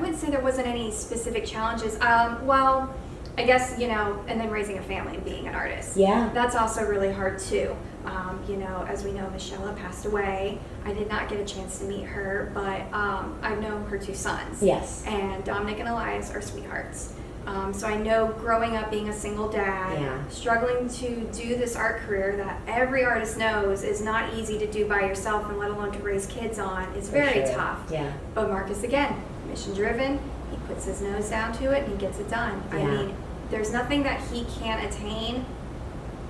would say there wasn't any specific challenges. Well, I guess, and then raising a family and being an artist. Yeah. That's also really hard too. As we know, Michelle passed away. I did not get a chance to meet her, but I've known her two sons. Yes. And Dominic and Elias are sweethearts. So I know growing up being a single dad, struggling to do this art career that every artist knows is not easy to do by yourself, and let alone to raise kids on, is very tough. Yeah. But Marcus, again, mission driven, he puts his nose down to it and he gets it done. Yeah. I mean, there's nothing that he can't attain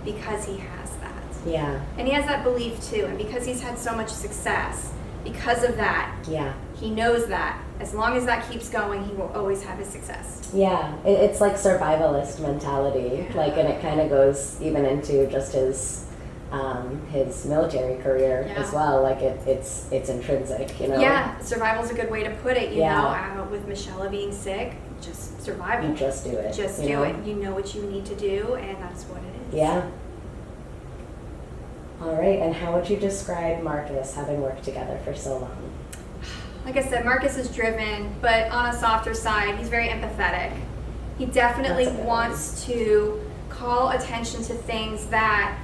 because he has that. Yeah. And he has that belief too, and because he's had so much success, because of that, he knows that as long as that keeps going, he will always have his success. Yeah, it's like survivalist mentality, and it kind of goes even into just his military career as well. Like it's intrinsic, Yeah, survival's a good way to put it. With Michelle being sick, just survival. You just do it. Just do it. You know what you need to do, and that's what it is. Yeah. All right, and how would you describe Marcus, having worked together for so long? Like I said, Marcus is driven, but on a softer side, he's very empathetic. He definitely wants to call attention to things that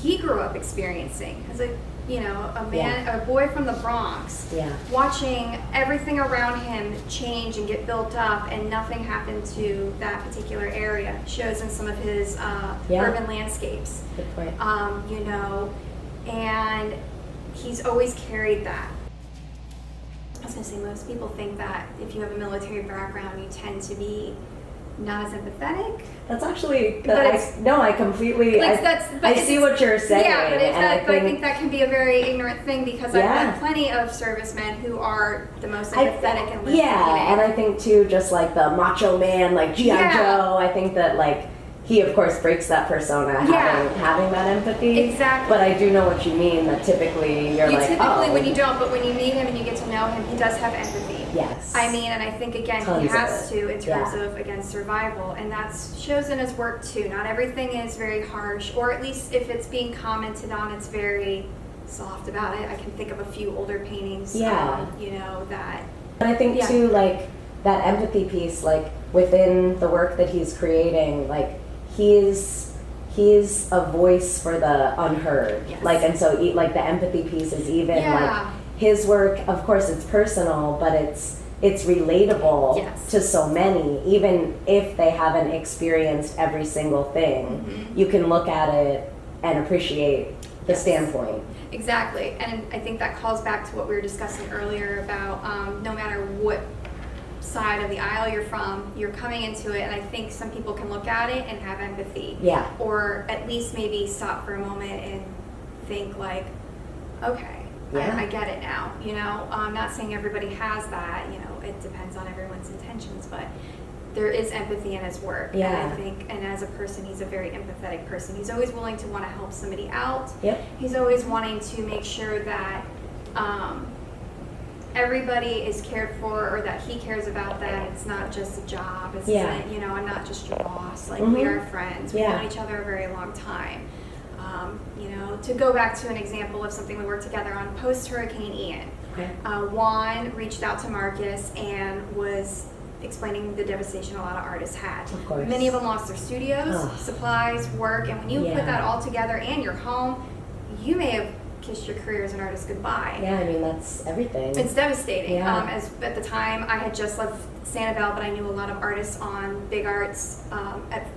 he grew up experiencing as a boy from the Bronx, watching everything around him change and get built up, and nothing happened to that particular area. Shows in some of his urban landscapes. Good point. And he's always carried that. I was going to say, most people think that if you have a military background, you tend to be not as empathetic. That's actually, I completely, I see what you're saying. Yeah, but I think that can be a very ignorant thing, because I've had plenty of servicemen who are the most empathetic and listening. Yeah, and I think too, just like the macho man, like G.I. Joe, I think that he of course breaks that persona, having that empathy. Exactly. But I do know what you mean, that typically when you don't, but when you meet him and you get to know him, he does have empathy. Yes. And I think again, he has to in terms of, again, survival, and that shows in his work too. Not everything is very harsh, or at least if it's being commented on, it's very soft about it. I can think of a few older paintings, that. But I think too, that empathy piece, within the work that he's creating, he's a voice for the unheard. Yes. And so the empathy piece is even his work, of course it's personal, but it's relatable to so many, even if they haven't experienced every single thing. Mm-hmm. You can look at it and appreciate the standpoint. Exactly. And I think that calls back to what we were discussing earlier about no matter what side of the aisle you're from, you're coming into it, and I think some people can look at it and have empathy. Yeah. Or at least maybe stop for a moment and think okay, I get it now. I'm not saying everybody has that. It depends on everyone's intentions, but there is empathy in his work. Yeah. And I think, and as a person, he's a very empathetic person. He's always willing to want to help somebody out. Yep. He's always wanting to make sure that everybody is cared for, or that he cares about that. It's not just a job. It's I'm not just your boss. We are friends. We've known each other a very long time. To go back to an example of something we worked together on post-Hurricane Ian. Okay. Juan reached out to Marcus and was explaining the devastation a lot of artists had. Of course. Many of them lost their studios, supplies, work, and when you put that all together and your home, you may have kissed your career as an artist goodbye. Yeah, that's everything. It's devastating. As at the time, I had just left Sanibel, but I knew a lot of artists on Big Arts,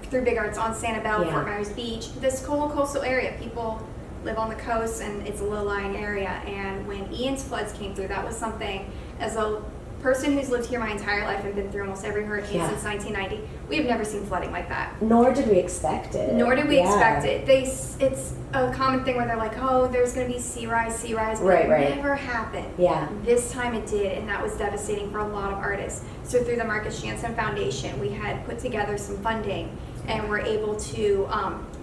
through Big Arts on Sanibel, Fort Myers Beach. This whole coastal area, people live on the coast, and it's a low-lying area. And when Ian's floods came through, that was something, as a person who's lived here my entire life and been through almost every hurricane since 1990, we have never seen flooding like that. Nor did we expect it. It's a common thing where they're like, oh, there's going to be sea rise, but it never happened. Yeah. This time it did, and that was devastating for a lot of artists. So through the Marcus Jansen Foundation, we had put together some funding, and were able to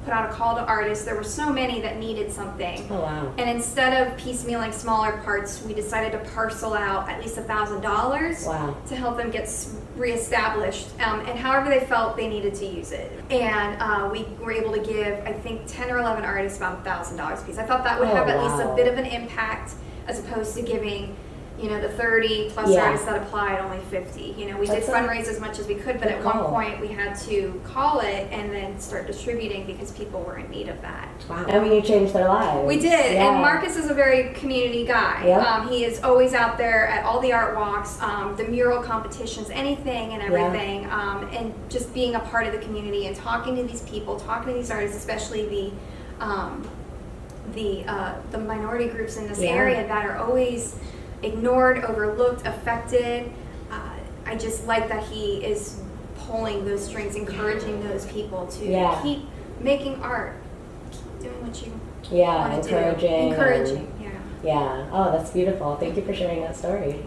put out a call to artists. There were so many that needed something. Oh, wow. And instead of piecemealing smaller parts, we decided to parcel out at least $1,000 to help them get reestablished, and however they felt they needed to use it. And we were able to give, I think, 10 or 11 artists about $1,000 a piece. I thought that would have at least a bit of an impact, as opposed to giving you know, the 30 plus artists that applied, only 50. You know, we did fundraise as much as we could, but at one point we had to call it and then start distributing because people were in need of that. Wow. I mean, you changed their lives. We did, and Marcus is a very community guy. Yep. He is always out there at all the art walks, the mural competitions, anything and everything, and just being a part of the community and talking to these people, talking to these artists, especially the minority groups in this area that are always ignored, overlooked, affected. I just like that he is pulling those strings, encouraging those people to keep making art, keep doing what you want to do. Encouraging, yeah. Yeah. Oh, that's beautiful. Thank you for sharing that story.